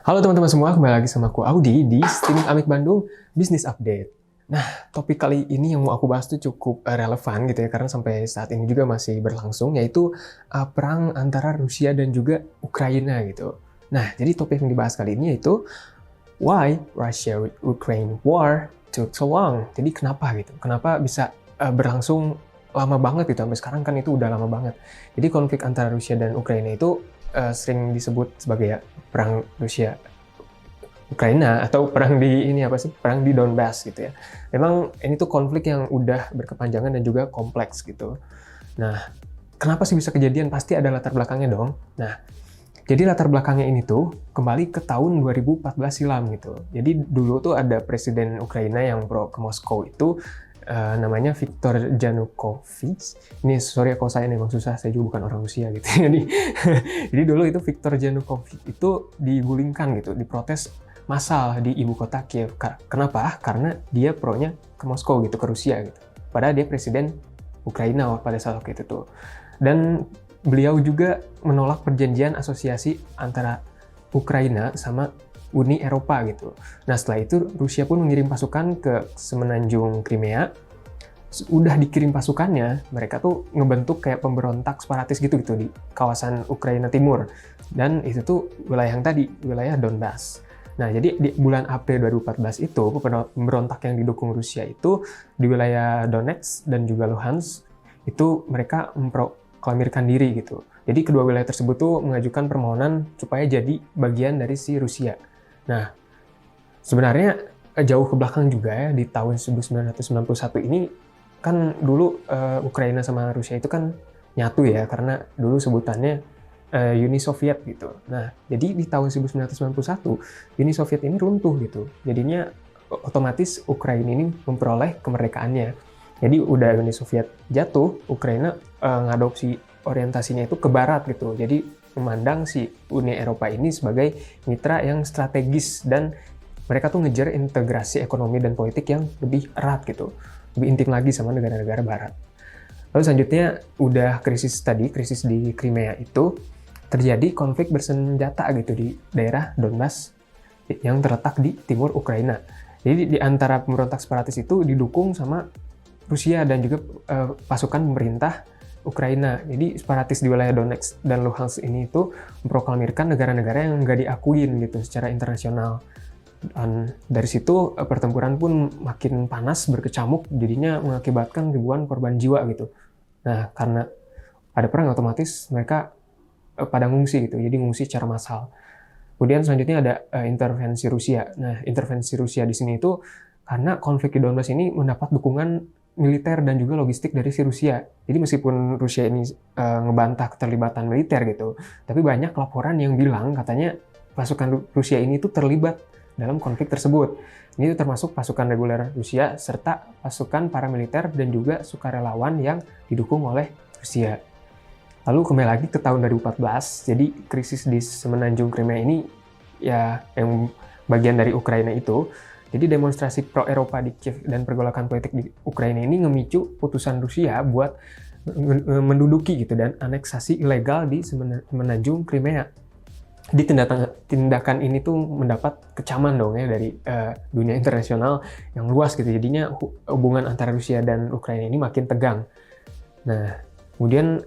Halo teman-teman semua, kembali lagi sama aku Audi di Streaming Amik Bandung Business Update. Nah, topik kali ini yang mau aku bahas tuh cukup relevan gitu ya, karena sampai saat ini juga masih berlangsung, yaitu perang antara Rusia dan juga Ukraina gitu. Nah, jadi topik yang dibahas kali ini yaitu Why Russia-Ukraine War took so long? Jadi kenapa gitu? Kenapa bisa berlangsung lama banget gitu? Sampai sekarang kan itu udah lama banget. Jadi konflik antara Rusia dan Ukraina itu sering disebut sebagai ya, perang Rusia Ukraina atau perang di ini apa sih? Perang di Donbas gitu ya. Memang ini tuh konflik yang udah berkepanjangan dan juga kompleks gitu. Nah, kenapa sih bisa kejadian? Pasti ada latar belakangnya dong. Nah, jadi latar belakangnya ini tuh kembali ke tahun 2014 silam gitu. Jadi dulu tuh ada presiden Ukraina yang pro ke Moskow itu namanya Viktor Yanukovych. Ini sorry ya kalau saya memang susah, saya juga bukan orang Rusia gitu. Jadi dulu itu Viktor Yanukovych itu digulingkan gitu, diprotes massal di ibu kota Kiev. Kenapa? Karena dia pro-nya ke Moskow gitu, ke Rusia gitu. Padahal dia presiden Ukraina pada saat itu tuh. Dan beliau juga menolak perjanjian asosiasi antara Ukraina sama Uni Eropa gitu. Nah setelah itu Rusia pun mengirim pasukan ke semenanjung Crimea. Udah dikirim pasukannya, mereka tuh ngebentuk kayak pemberontak separatis gitu di kawasan Ukraina Timur. Dan itu tuh wilayah yang tadi, wilayah Donbas. Nah jadi di bulan April 2014 itu pemberontak yang didukung Rusia itu di wilayah Donetsk dan juga Luhansk itu mereka memproklamirkan diri gitu. Jadi kedua wilayah tersebut tuh mengajukan permohonan supaya jadi bagian dari si Rusia. Nah, sebenarnya jauh ke belakang juga ya, di tahun 1991 ini kan dulu Ukraina sama Rusia itu kan nyatu ya, karena dulu sebutannya Uni Soviet gitu. Nah, jadi di tahun 1991 Uni Soviet ini runtuh gitu. Jadinya otomatis Ukraina ini memperoleh kemerdekaannya. Jadi udah Uni Soviet jatuh, Ukraina ngadopsi orientasinya itu ke barat gitu. Jadi memandang si Uni Eropa ini sebagai mitra yang strategis dan mereka tuh ngejar integrasi ekonomi dan politik yang lebih erat gitu, lebih intim lagi sama negara-negara barat. Lalu selanjutnya udah krisis di Crimea itu terjadi konflik bersenjata gitu di daerah Donbas yang terletak di timur Ukraina. Jadi di antara pemberontak separatis itu didukung sama Rusia dan juga pasukan pemerintah Ukraina. Jadi separatis di wilayah Donetsk dan Luhansk ini itu memproklamirkan negara-negara yang nggak diakuin gitu secara internasional. Dan dari situ pertempuran pun makin panas, berkecamuk, jadinya mengakibatkan ribuan korban jiwa gitu. Nah, karena ada perang otomatis mereka pada ngungsi gitu, jadi ngungsi secara massal. Kemudian selanjutnya ada intervensi Rusia. Nah, intervensi Rusia di sini itu karena konflik di Donbas ini mendapat dukungan militer dan juga logistik dari si Rusia. Jadi meskipun Rusia ini ngebantah keterlibatan militer gitu, tapi banyak laporan yang bilang katanya pasukan Rusia ini tuh terlibat dalam konflik tersebut. Ini termasuk pasukan reguler Rusia serta pasukan paramiliter dan juga sukarelawan yang didukung oleh Rusia. Lalu kembali lagi ke tahun 2014, jadi krisis di semenanjung Crimea ini ya yang bagian dari Ukraina itu. Jadi demonstrasi pro-Eropa di Kiev dan pergolakan politik di Ukraina ini memicu putusan Rusia buat menduduki gitu dan aneksasi ilegal di semenanjung Crimea. Di tindakan ini tuh mendapat kecaman dong ya dari dunia internasional yang luas gitu. Jadinya hubungan antara Rusia dan Ukraina ini makin tegang. Nah, kemudian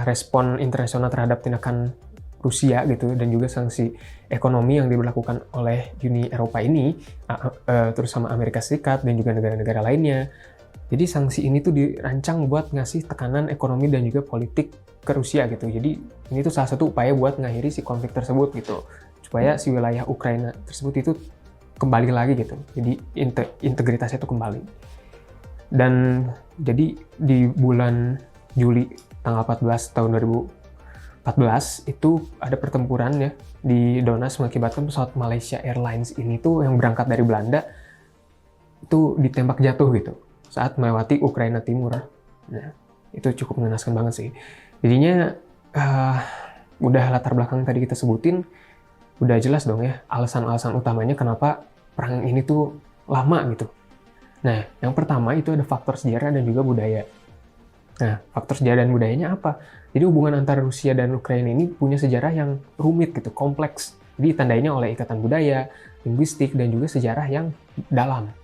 respon internasional terhadap tindakan Rusia gitu dan juga sanksi ekonomi yang diberlakukan oleh Uni Eropa ini terus sama Amerika Serikat dan juga negara-negara lainnya. Jadi sanksi ini tuh dirancang buat ngasih tekanan ekonomi dan juga politik ke Rusia gitu. Jadi ini tuh salah satu upaya buat ngakhiri si konflik tersebut gitu. Supaya si wilayah Ukraina tersebut itu kembali lagi gitu. Jadi integritasnya itu kembali. Dan jadi di bulan Juli tanggal 14 tahun 2014 itu ada pertempuran ya di Donetsk mengakibatkan pesawat Malaysia Airlines ini tuh yang berangkat dari Belanda itu ditembak jatuh gitu saat melewati Ukraina Timur. Nah, itu cukup mengenaskan banget sih. Jadinya udah latar belakang tadi kita sebutin, udah jelas dong ya alasan-alasan utamanya kenapa perang ini tuh lama gitu. Nah, yang pertama itu ada faktor sejarah dan juga budaya. Nah, faktor sejarah dan budayanya apa? Jadi hubungan antara Rusia dan Ukraina ini punya sejarah yang rumit gitu, kompleks. Jadi ditandainya oleh ikatan budaya, linguistik, dan juga sejarah yang dalam.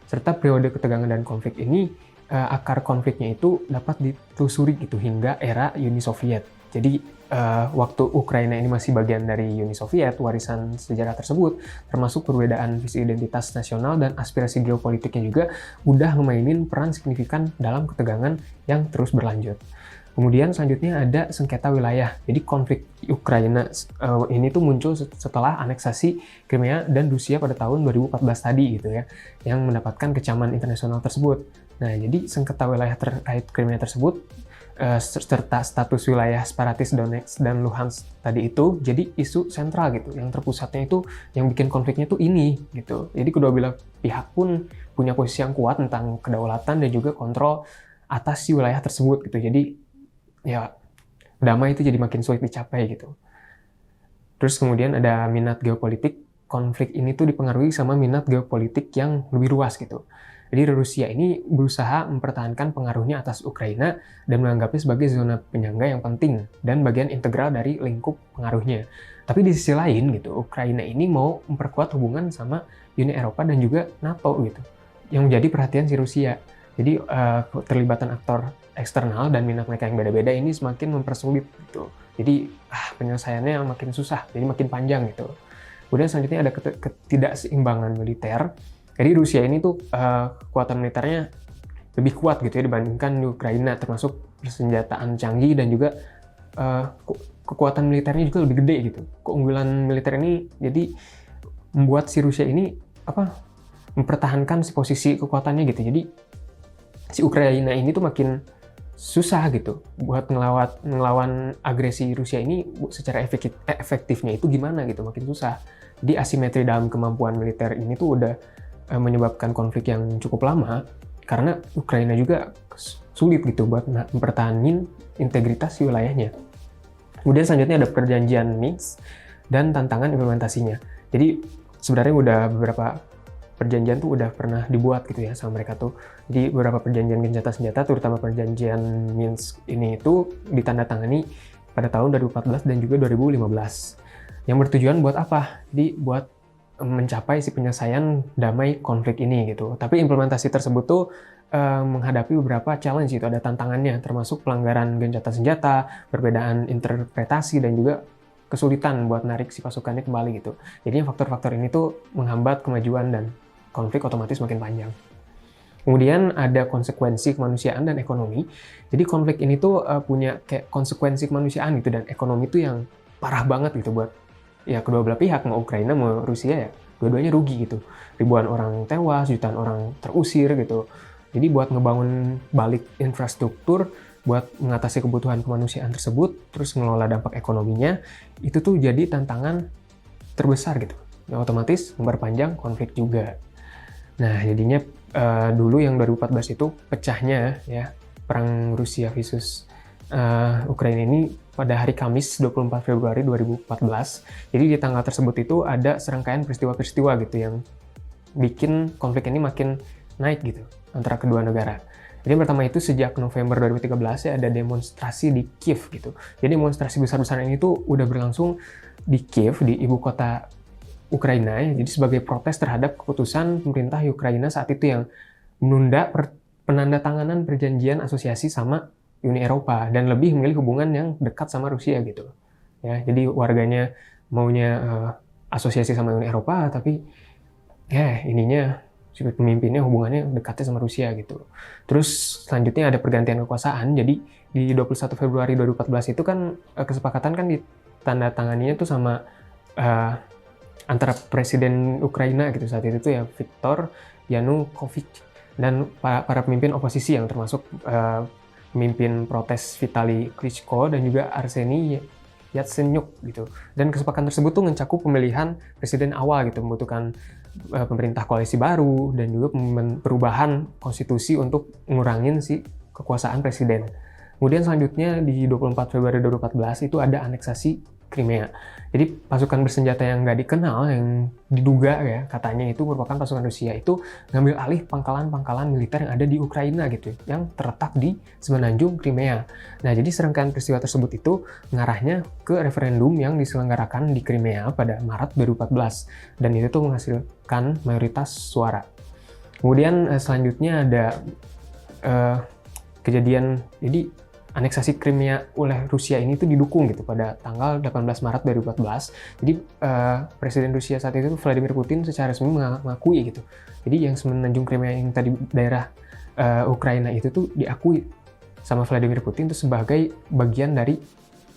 Serta periode ketegangan dan konflik ini, akar konfliknya itu dapat ditelusuri gitu hingga era Uni Soviet. Jadi waktu Ukraina ini masih bagian dari Uni Soviet, warisan sejarah tersebut, termasuk perbedaan visi identitas nasional dan aspirasi geopolitiknya juga udah memainin peran signifikan dalam ketegangan yang terus berlanjut. Kemudian selanjutnya ada sengketa wilayah. Jadi konflik Ukraina ini tuh muncul setelah aneksasi Crimea dan Rusia pada tahun 2014 tadi gitu ya, yang mendapatkan kecaman internasional tersebut. Nah, jadi sengketa wilayah terkait Crimea tersebut serta status wilayah separatis Donetsk dan Luhansk tadi itu jadi isu sentral gitu. Yang terpusatnya itu yang bikin konfliknya tuh ini gitu. Jadi kedua belah pihak pun punya posisi yang kuat tentang kedaulatan dan juga kontrol atas si wilayah tersebut gitu. Jadi ya damai itu jadi makin sulit dicapai gitu. Terus kemudian ada minat geopolitik. Konflik ini tuh dipengaruhi sama minat geopolitik yang lebih luas gitu. Jadi Rusia ini berusaha mempertahankan pengaruhnya atas Ukraina dan menganggapnya sebagai zona penyangga yang penting dan bagian integral dari lingkup pengaruhnya. Tapi di sisi lain gitu, Ukraina ini mau memperkuat hubungan sama Uni Eropa dan juga NATO gitu, yang menjadi perhatian si Rusia. Jadi keterlibatan aktor eksternal dan minat mereka yang beda-beda ini semakin mempersulit gitu. Jadi penyelesaiannya makin susah, jadi makin panjang gitu. Kemudian selanjutnya ada ketidakseimbangan militer. Jadi Rusia ini tuh kekuatan militernya lebih kuat gitu ya dibandingkan Ukraina, termasuk persenjataan canggih dan juga kekuatan militernya juga lebih gede gitu. Keunggulan militer ini jadi membuat si Rusia ini mempertahankan si posisi kekuatannya gitu. Jadi si Ukraina ini tuh makin susah gitu buat ngelawan agresi Rusia ini secara efektifnya itu gimana gitu, makin susah. Jadi asimetri dalam kemampuan militer ini tuh udah menyebabkan konflik yang cukup lama karena Ukraina juga sulit gitu buat mempertahankan integritas wilayahnya. Kemudian selanjutnya ada perjanjian Minsk dan tantangan implementasinya. Jadi sebenarnya udah beberapa perjanjian tuh udah pernah dibuat gitu ya sama mereka tuh. Jadi beberapa perjanjian gencatan senjata, terutama perjanjian Minsk ini itu ditandatangani pada tahun 2014 dan juga 2015. Yang bertujuan buat apa? Jadi buat mencapai si penyelesaian damai konflik ini gitu. Tapi implementasi tersebut tuh menghadapi beberapa challenge itu, ada tantangannya, termasuk pelanggaran gencatan senjata, perbedaan interpretasi, dan juga kesulitan buat narik si pasukannya kembali gitu. Jadi faktor-faktor ini tuh menghambat kemajuan dan konflik otomatis makin panjang. Kemudian ada konsekuensi kemanusiaan dan ekonomi. Jadi konflik ini tuh punya kayak konsekuensi kemanusiaan gitu dan ekonomi tuh yang parah banget gitu buat ya kedua belah pihak, mau Ukraina mau Rusia ya, dua-duanya rugi gitu. Ribuan orang tewas, jutaan orang terusir gitu. Jadi buat ngebangun balik infrastruktur, buat mengatasi kebutuhan kemanusiaan tersebut, terus mengelola dampak ekonominya, itu tuh jadi tantangan terbesar gitu. Yang otomatis memperpanjang konflik juga. Nah, jadinya dulu yang 2014 itu pecahnya ya, perang Rusia versus Ukraina ini pada hari Kamis 24 Februari 2014. Jadi di tanggal tersebut itu ada serangkaian peristiwa-peristiwa gitu yang bikin konflik ini makin naik gitu antara kedua negara. Jadi yang pertama itu sejak November 2013 ya ada demonstrasi di Kiev gitu. Jadi demonstrasi besar-besaran ini tuh udah berlangsung di Kiev, di ibu kota Ukraina ya. Jadi sebagai protes terhadap keputusan pemerintah Ukraina saat itu yang menunda penandatanganan perjanjian asosiasi sama Uni Eropa dan lebih memilih hubungan yang dekat sama Rusia gitu. Ya, jadi warganya maunya asosiasi sama Uni Eropa tapi ya ininya si pemimpinnya hubungannya dekatnya sama Rusia gitu. Terus selanjutnya ada pergantian kekuasaan. Jadi di 21 Februari 2014 itu kan kesepakatan kan ditandatanganinya tuh sama antara presiden Ukraina gitu saat itu tuh ya Viktor Yanukovych dan para pemimpin oposisi yang termasuk pemimpin protes Vitali Klitschko dan juga Arseniy Yatsenyuk gitu. Dan kesepakatan tersebut tuh mencakup pemilihan presiden awal gitu, membutuhkan pemerintah koalisi baru dan juga perubahan konstitusi untuk ngurangin si kekuasaan presiden. Kemudian selanjutnya di 24 Februari 2014 itu ada aneksasi Crimea. Jadi pasukan bersenjata yang nggak dikenal, yang diduga ya katanya itu merupakan pasukan Rusia, itu ngambil alih pangkalan-pangkalan militer yang ada di Ukraina gitu, yang terletak di semenanjung Crimea. Nah, jadi serangkaian peristiwa tersebut itu ngarahnya ke referendum yang diselenggarakan di Crimea pada Maret 2014, dan itu tuh menghasilkan mayoritas suara. Kemudian selanjutnya ada kejadian, jadi aneksasi Crimea oleh Rusia ini tuh didukung gitu pada tanggal 18 Maret 2014. Jadi Presiden Rusia saat itu Vladimir Putin secara resmi mengakui gitu. Jadi yang semenanjung Crimea yang tadi daerah Ukraina itu tuh diakui sama Vladimir Putin itu sebagai bagian dari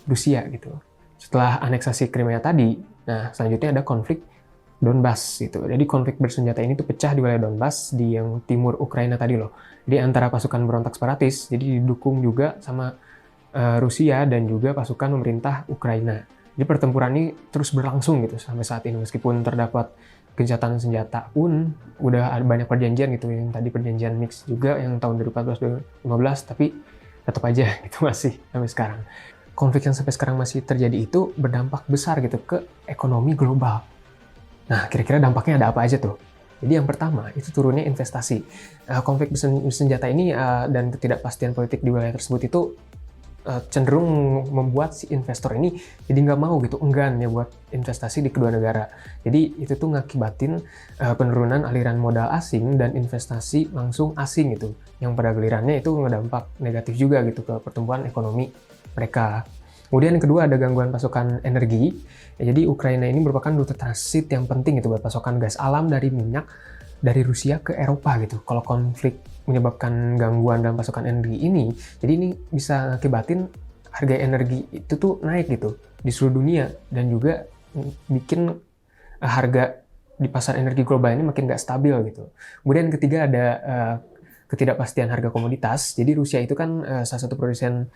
Rusia gitu. Setelah aneksasi Crimea tadi, nah selanjutnya ada konflik Donbas gitu. Jadi konflik bersenjata ini tuh pecah di wilayah Donbas di yang timur Ukraina tadi loh. Jadi antara pasukan berontak separatis, jadi didukung juga sama Rusia dan juga pasukan pemerintah Ukraina. Jadi pertempuran ini terus berlangsung gitu sampai saat ini, meskipun terdapat gencatan senjata pun udah ada banyak perjanjian gitu, yang tadi perjanjian Minsk juga yang tahun 2014-2015, tapi tetap aja itu masih sampai sekarang. Konflik yang sampai sekarang masih terjadi itu berdampak besar gitu ke ekonomi global. Nah, kira-kira dampaknya ada apa aja tuh? Jadi yang pertama, itu turunnya investasi. Konflik bersenjata ini dan ketidakpastian politik di wilayah tersebut itu cenderung membuat si investor ini jadi nggak mau gitu, enggan ya buat investasi di kedua negara. Jadi itu tuh ngakibatin penurunan aliran modal asing dan investasi langsung asing gitu, yang pada gilirannya itu ngedampak negatif juga gitu ke pertumbuhan ekonomi mereka. Kemudian yang kedua ada gangguan pasokan energi. Ya, jadi Ukraina ini merupakan rute transit yang penting itu buat pasokan gas alam dari minyak dari Rusia ke Eropa gitu. Kalau konflik menyebabkan gangguan dalam pasokan energi ini, jadi ini bisa ngakibatin harga energi itu tuh naik gitu di seluruh dunia, dan juga bikin harga di pasar energi global ini makin nggak stabil gitu. Kemudian yang ketiga ada ketidakpastian harga komoditas. Jadi Rusia itu kan salah satu produsen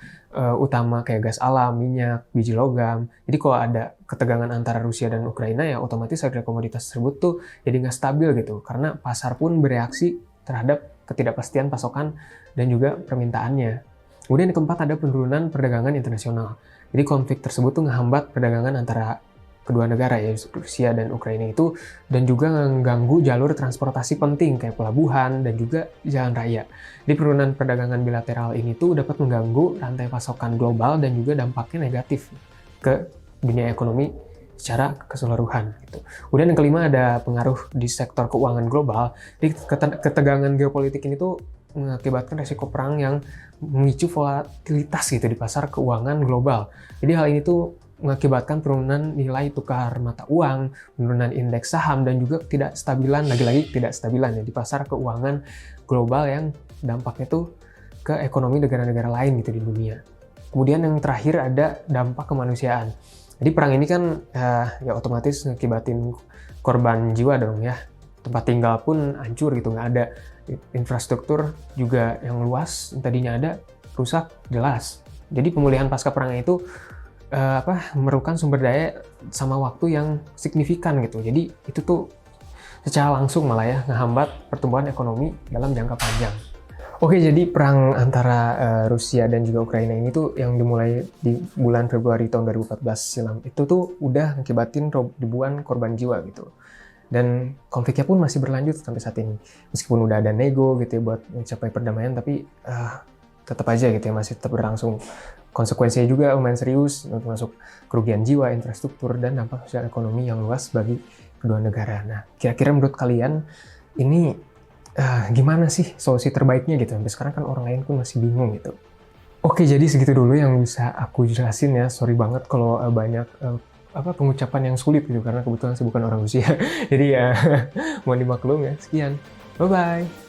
utama kayak gas alam, minyak, biji logam. Jadi kalau ada ketegangan antara Rusia dan Ukraina, ya otomatis harga komoditas tersebut tuh jadi nggak stabil gitu. Karena pasar pun bereaksi terhadap ketidakpastian pasokan dan juga permintaannya. Kemudian yang keempat ada penurunan perdagangan internasional. Jadi konflik tersebut tuh ngehambat perdagangan antara kedua negara ya, Rusia dan Ukraina itu, dan juga mengganggu jalur transportasi penting kayak pelabuhan dan juga jalan raya. Di penurunan perdagangan bilateral ini tuh dapat mengganggu rantai pasokan global dan juga dampaknya negatif ke dunia ekonomi secara keseluruhan gitu. Kemudian yang kelima ada pengaruh di sektor keuangan global. Di ketegangan geopolitik ini tuh mengakibatkan resiko perang yang memicu volatilitas gitu di pasar keuangan global. Jadi hal ini tuh mengakibatkan penurunan nilai tukar mata uang, penurunan indeks saham, dan juga ketidakstabilan, lagi-lagi ketidakstabilan ya di pasar keuangan global yang dampaknya tuh ke ekonomi negara-negara lain gitu di dunia. Kemudian yang terakhir ada dampak kemanusiaan. Jadi perang ini kan ya otomatis ngakibatin korban jiwa dong ya. Tempat tinggal pun hancur gitu, nggak ada infrastruktur juga yang luas, tadinya ada rusak jelas. Jadi pemulihan pasca perang itu memerlukan sumber daya sama waktu yang signifikan gitu. Jadi itu tuh secara langsung malah ya ngehambat pertumbuhan ekonomi dalam jangka panjang. Oke, jadi perang antara Rusia dan juga Ukraina ini tuh yang dimulai di bulan Februari tahun 2014 silam itu tuh udah ngakibatin ribuan korban jiwa gitu. Dan konfliknya pun masih berlanjut sampai saat ini. Meskipun udah ada nego gitu ya buat mencapai perdamaian, tapi tetap aja gitu ya masih tetap berlangsung. Konsekuensinya juga lumayan serius, termasuk kerugian jiwa, infrastruktur, dan dampak sosial ekonomi yang luas bagi kedua negara. Nah, kira-kira menurut kalian ini gimana sih solusi terbaiknya gitu? Sampai sekarang kan orang lain pun masih bingung gitu. Oke, jadi segitu dulu yang bisa aku jelasin ya. Sorry banget kalau banyak pengucapan yang sulit gitu, karena kebetulan saya bukan orang Rusia. Jadi ya mohon dimaklum ya. Sekian. Bye-bye.